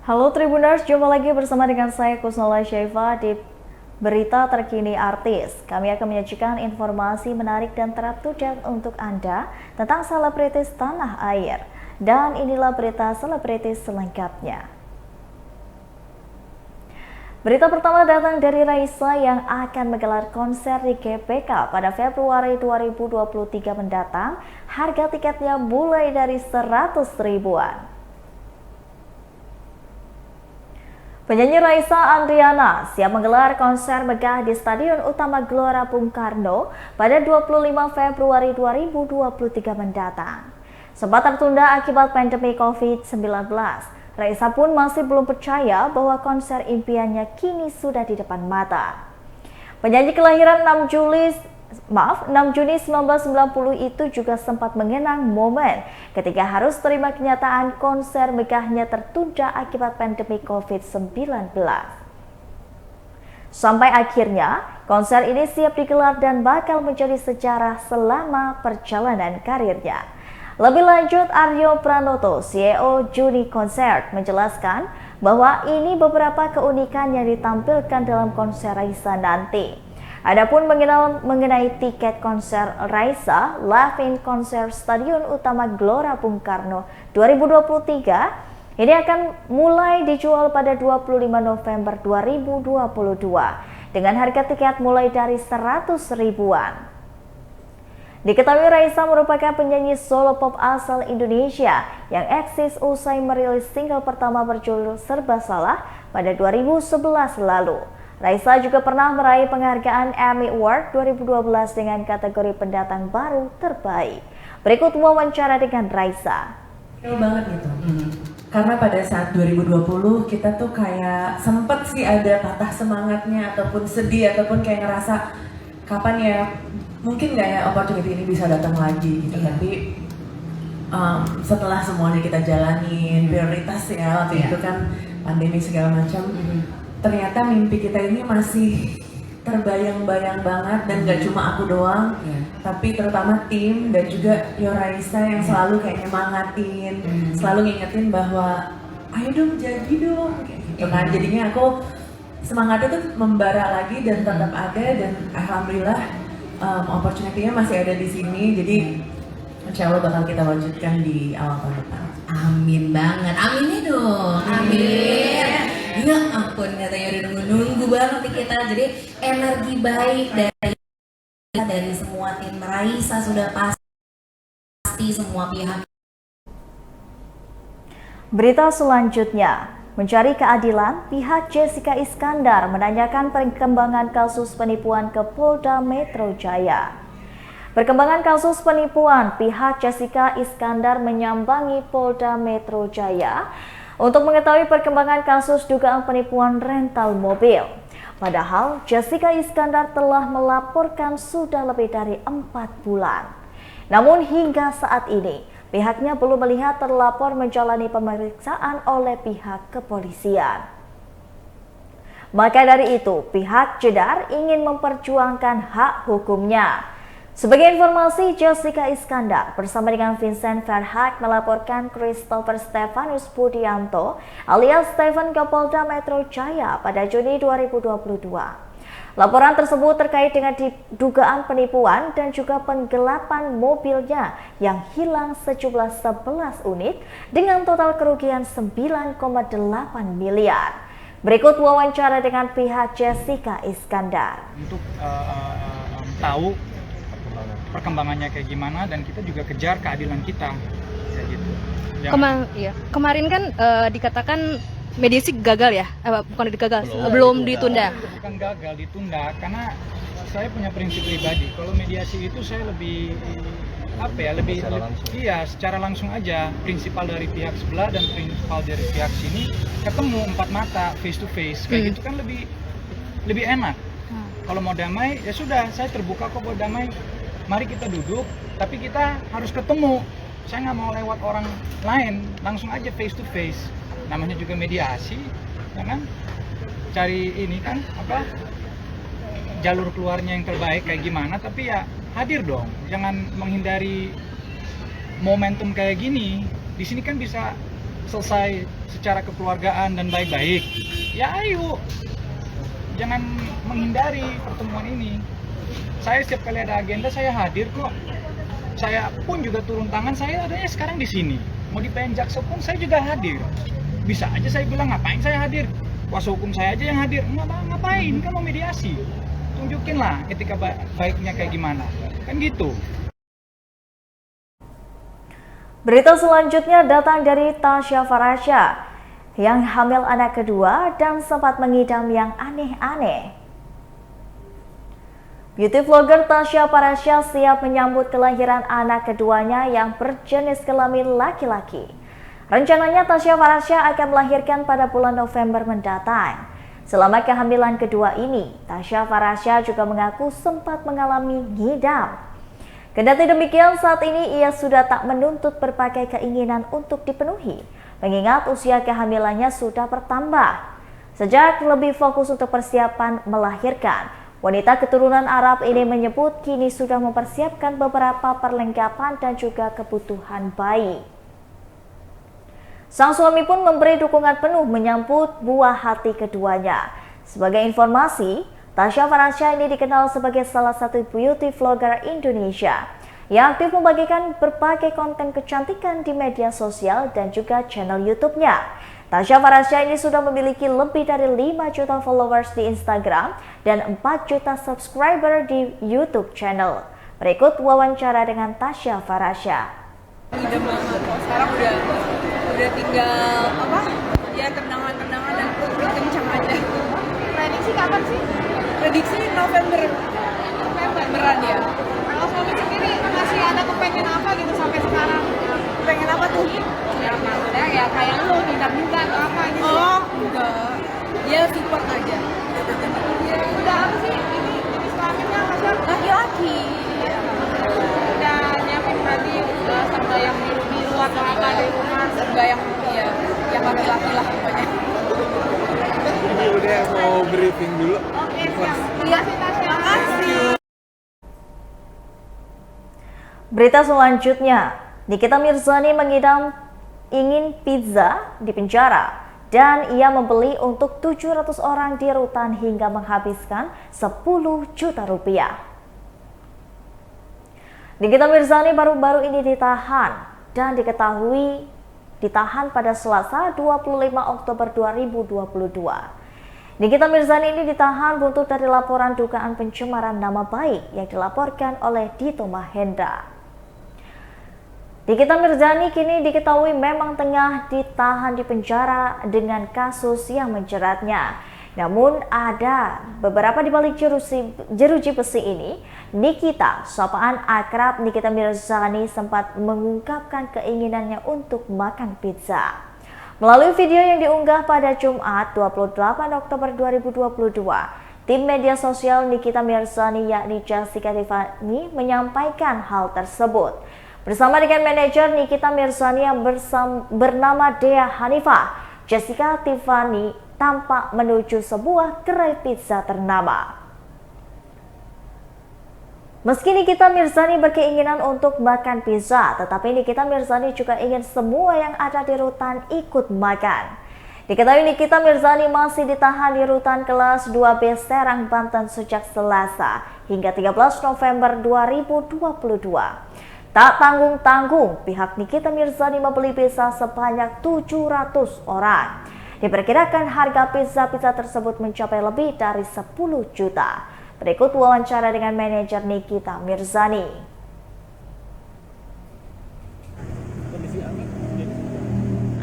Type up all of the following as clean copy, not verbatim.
Halo Tribuners, jumpa lagi bersama dengan saya Kusnala Syaifa di Berita Terkini Artis. Kami akan menyajikan informasi menarik dan terupdate untuk Anda tentang selebritis tanah air. Dan inilah berita selebritis selengkapnya. Berita pertama datang dari Raisa yang akan menggelar konser di GBK pada Februari 2023 mendatang. Harga tiketnya mulai dari 100 ribuan. Penyanyi Raisa Andriana siap menggelar konser megah di Stadion Utama Gelora Bung Karno pada 25 Februari 2023 mendatang. Sempat tertunda akibat pandemi COVID-19, Raisa pun masih belum percaya bahwa konser impiannya kini sudah di depan mata. Penyanyi kelahiran 6 Juni 1990 itu juga sempat mengenang momen ketika harus terima kenyataan konser megahnya tertunda akibat pandemi COVID-19. Sampai akhirnya, konser ini siap digelar dan bakal menjadi sejarah selama perjalanan karirnya. Lebih lanjut, Aryo Pranoto, CEO Juni Concert, menjelaskan bahwa ini beberapa keunikan yang ditampilkan dalam konser Raisa nanti. Adapun mengenai tiket konser Raisa Live in Concert Stadion Utama Gelora Bung Karno 2023 ini akan mulai dijual pada 25 November 2022 dengan harga tiket mulai dari 100 ribuan. Diketahui Raisa merupakan penyanyi solo pop asal Indonesia yang eksis usai merilis single pertama berjudul Serba Salah pada 2011 lalu. Raisa juga pernah meraih penghargaan Emmy Award 2012 dengan kategori pendatang baru terbaik. Berikut wawancara dengan Raisa. Keren banget gitu. Karena pada saat 2020 kita tuh kayak sempet sih ada patah semangatnya ataupun sedih ataupun kayak ngerasa kapan ya mungkin nggak ya opportunity ini bisa datang lagi gitu. Tapi setelah semuanya kita jalanin prioritas ya waktu itu kan pandemi segala macam. Ternyata mimpi kita ini masih terbayang-bayang banget dan gak cuma aku doang, tapi terutama tim dan juga Raisa yang selalu kayak nyemangatin, selalu ngingetin bahwa ayo dong jadi dong, kayak gitu kan. Jadinya aku semangatnya tuh membara lagi dan tetap ada dan alhamdulillah opportunity-nya masih ada di sini. Jadi insya Allah bakal kita wujudkan di awal tahun depan. Amin banget, aminnya dong, amin. Ya ampun, katanya udah nunggu banget nih kita. Jadi energi baik dari semua tim Raisa sudah pasti semua pihak. Berita selanjutnya, mencari keadilan, pihak Jessica Iskandar menanyakan perkembangan kasus penipuan ke Polda Metro Jaya. Perkembangan kasus penipuan, pihak Jessica Iskandar menyambangi Polda Metro Jaya untuk mengetahui perkembangan kasus dugaan penipuan rental mobil. Padahal Jessica Iskandar telah melaporkan sudah lebih dari 4 bulan. Namun hingga saat ini, pihaknya belum melihat terlapor menjalani pemeriksaan oleh pihak kepolisian. Maka dari itu, pihak Jedar ingin memperjuangkan hak hukumnya. Sebagai informasi, Jessica Iskandar bersama dengan Vincent Verhaak melaporkan Christopher Stefanus Budianto alias Stephen ke Polda Metro Jaya pada Juni 2022. Laporan tersebut terkait dengan dugaan penipuan dan juga penggelapan mobilnya yang hilang sejumlah 11 unit dengan total kerugian 9,8 miliar. Berikut wawancara dengan pihak Jessica Iskandar. Untuk tahu perkembangannya kayak gimana dan kita juga kejar keadilan kita kayak gitu. Kemarin kan dikatakan mediasi gagal ya? Bukan gagal, belum ditunda. Bukan gagal, ditunda karena saya punya prinsip pribadi. Kalau mediasi itu saya lebih secara langsung aja. Prinsipal dari pihak sebelah dan prinsipal dari pihak sini ketemu 4 mata face to face kayak gitu kan lebih enak. Kalau mau damai ya sudah, saya terbuka kok buat damai. Mari kita duduk, tapi kita harus ketemu. Saya nggak mau lewat orang lain, langsung aja face to face. Namanya juga mediasi, ya kan? Cari ini kan jalur keluarnya yang terbaik kayak gimana, tapi ya hadir dong. Jangan menghindari momentum kayak gini. Di sini kan bisa selesai secara kekeluargaan dan baik-baik, ya ayo, jangan menghindari pertemuan ini. Saya setiap kali ada agenda saya hadir kok. Saya pun juga turun tangan, saya adanya sekarang di sini. Mau di PN Jaksa pun saya juga hadir. Bisa aja saya bilang ngapain saya hadir? Kuasa hukum saya aja yang hadir. Ngapain? Kan mau mediasi. Tunjukin lah etika baiknya kayak gimana. Kan gitu. Berita selanjutnya datang dari Tasya Farasya yang hamil anak kedua dan sempat mengidam yang aneh-aneh. Beauty vlogger Tasya Farasya siap menyambut kelahiran anak keduanya yang berjenis kelamin laki-laki. Rencananya Tasya Farasya akan melahirkan pada bulan November mendatang. Selama kehamilan kedua ini, Tasya Farasya juga mengaku sempat mengalami ngidam. Kendati demikian, saat ini ia sudah tak menuntut berbagai keinginan untuk dipenuhi, mengingat usia kehamilannya sudah bertambah. Sejak lebih fokus untuk persiapan melahirkan, wanita keturunan Arab ini menyebut kini sudah mempersiapkan beberapa perlengkapan dan juga kebutuhan bayi. Sang suami pun memberi dukungan penuh menyambut buah hati keduanya. Sebagai informasi, Tasya Farasya ini dikenal sebagai salah satu beauty vlogger Indonesia yang aktif membagikan berbagai konten kecantikan di media sosial dan juga channel YouTube-nya. Tasya Farasya ini sudah memiliki lebih dari 5 juta followers di Instagram dan 4 juta subscriber di YouTube channel. Berikut wawancara dengan Tasya Farasya. Udah banget, sekarang udah tinggal ya tendangan dan perut kencang aja. Prediksi kapan sih? Prediksi Novemberan ya. Kalau suami sendiri masih ada kepengen apa gitu sampai sekarang? Pengen apa tuh? Ya maksudnya ya kayak lu minta atau apa gitu. Oh enggak, ya support aja. Udah apa sih ini jenis kelaminnya maksudnya? Laki-laki. Udah nyiapin berarti serba yang biru atau apa di rumah? Enggak yang laki-laki lah pokoknya. Ini udah mau briefing dulu. Oke, siap. Iya sih Tasya. Makasih. Berita selanjutnya, Nikita Mirzani mengidam ingin pizza di penjara dan ia membeli untuk 700 orang di rutan hingga menghabiskan 10 juta rupiah. Nikita Mirzani baru-baru ini ditahan dan diketahui ditahan pada Selasa 25 Oktober 2022. Nikita Mirzani ini ditahan buntut dari laporan dugaan pencemaran nama baik yang dilaporkan oleh Dito Mahendra. Nikita Mirzani kini diketahui memang tengah ditahan di penjara dengan kasus yang menjeratnya. Namun ada beberapa di balik jeruji besi ini, Nikita, sapaan akrab Nikita Mirzani sempat mengungkapkan keinginannya untuk makan pizza. Melalui video yang diunggah pada Jumat 28 Oktober 2022, tim media sosial Nikita Mirzani yakni Jessica Tiffany menyampaikan hal tersebut. Bersama dengan manajer Nikita Mirzani yang bernama Dea Hanifah, Jessica Tiffany tampak menuju sebuah gerai pizza ternama. Meski Nikita Mirzani berkeinginan untuk makan pizza, tetapi Nikita Mirzani juga ingin semua yang ada di rutan ikut makan. Diketahui Nikita Mirzani masih ditahan di rutan kelas 2B Serang, Banten sejak Selasa hingga 13 November 2022. Tak tanggung-tanggung, pihak Nikita Mirzani membeli pizza sebanyak 700 orang. Diperkirakan harga pizza tersebut mencapai lebih dari 10 juta. Berikut wawancara dengan manajer Nikita Mirzani.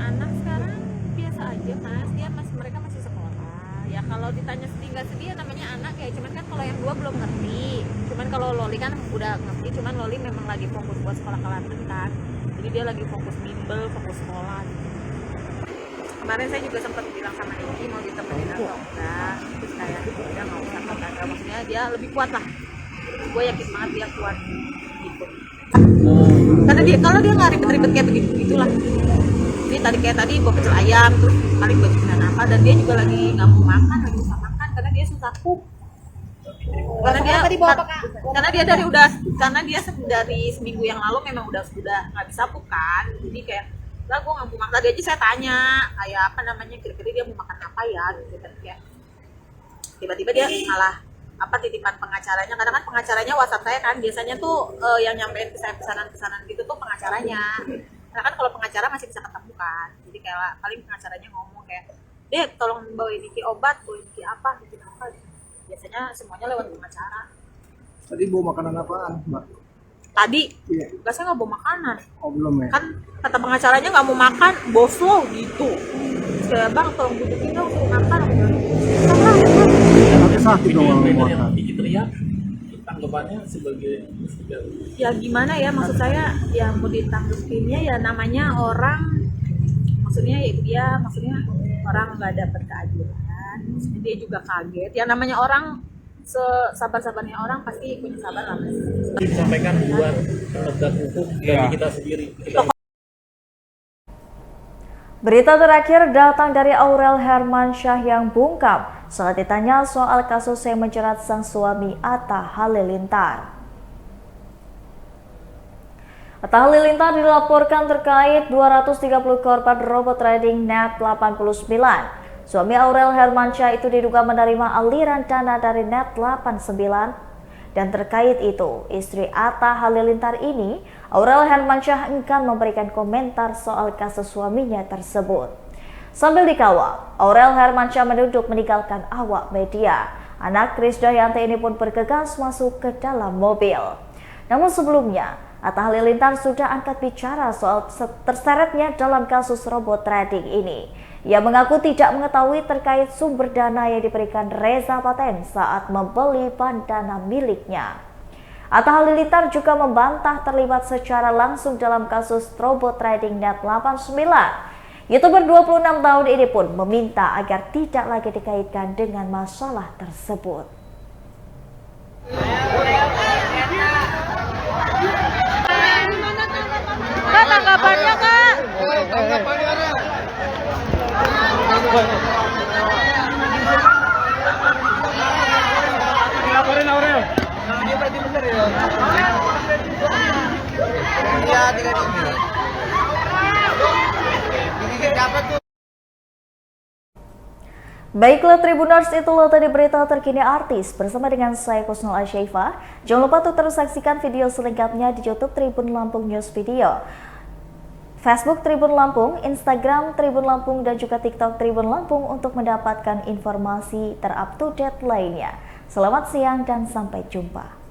Anak sekarang biasa aja mas, mereka masih sekolah. Ya kalau ditanya sedih nggak sedih, namanya anak ya. Cuman kan kalau yang dua belum ngerti. Cuman kalau Loli kan udah ngerti. Cuman Loli memang lagi fokus buat sekolah ke London kan. Jadi dia lagi fokus bimbel, fokus sekolah. Kemarin saya juga sempat bilang sama Niki mau ditemenin atau enggak, terus kayak dia nggak usah kata, maksudnya dia lebih kuat lah. Gue yakin banget dia kuat gitu. Karena dia kalau dia nggak ribet-ribet kayak begitulah. Jadi tadi gue pecel ayam terus paling gue bikin apa, dan dia juga lagi nggak mau makan, lagi susah makan karena dia susah pup. Karena dia dari seminggu yang lalu memang udah nggak bisa pup kan, jadi kayak lah gue nggak mau makan. Tadi aja saya tanya kayak apa namanya, kira-kira dia mau makan apa ya gitu kan, kayak tiba-tiba dia malah apa titipan pengacaranya. Kadang kan pengacaranya WhatsApp saya kan, biasanya tuh yang nyampein ke saya pesanan-pesanan gitu tuh pengacaranya. Karena kan kalau pengacara masih bisa ketemu kan, jadi kayak paling pengacaranya ngomong kayak, "Dek, tolong bawain Niki obat, bawain Niki apa, bikin apa." Biasanya semuanya lewat pengacara. Tadi bawa makanan apaan, Mbak? Tadi Iya. enggak, saya nggak bawa makanan Oh, belum ya? kan, kata pengacaranya nggak mau makan, bos lo gitu. Terus kayak, "Bang, tolong dudukin dong, suruh makan." Aku bilang, "Salah." Tapi sakit dong kalau mau makan. Tanggapannya sebagai Ya gimana ya, maksud saya yang mau ditanggepinnya ya namanya orang, maksudnya ya dia maksudnya orang nggak dapat keadilan, maksudnya dia juga kaget. Ya namanya orang, sabar-sabarnya orang pasti punya sabar lah Mas. disampaikan buat penegak hukum dari kita sendiri. Berita terakhir datang dari Aurel Hermansyah yang bungkam saat ditanya soal kasus yang menjerat sang suami Atta Halilintar. Atta Halilintar dilaporkan terkait 230 korban robot trading Net 89. Suami Aurel Hermansyah itu diduga menerima aliran dana dari Net 89. Dan terkait itu, istri Atta Halilintar ini, Aurel Hermansyah enggan memberikan komentar soal kasus suaminya tersebut. Sambil dikawal, Aurel Hermansyah menunduk meninggalkan awak media. Anak Krisdayanti ini pun bergegas masuk ke dalam mobil. Namun sebelumnya, Atta Halilintar sudah angkat bicara soal terseretnya dalam kasus robot trading ini. Ia mengaku tidak mengetahui terkait sumber dana yang diberikan Reza Paten saat membeli bandana miliknya. Atta Halilintar juga membantah terlibat secara langsung dalam kasus robot trading Net 89. YouTuber 26 tahun ini pun meminta agar tidak lagi dikaitkan dengan masalah tersebut. Kak, tanggapannya Kak? Laporin Aurel. Dia tadi bener ya. Iya, dapat tuh. Baiklah Tribuners, itulah tadi berita terkini artis bersama dengan saya Kusnul Asyaifa. Jangan lupa untuk terus saksikan video selengkapnya di YouTube Tribun Lampung News Video, Facebook Tribun Lampung, Instagram Tribun Lampung, dan juga TikTok Tribun Lampung untuk mendapatkan informasi terupdate lainnya. Selamat siang dan sampai jumpa.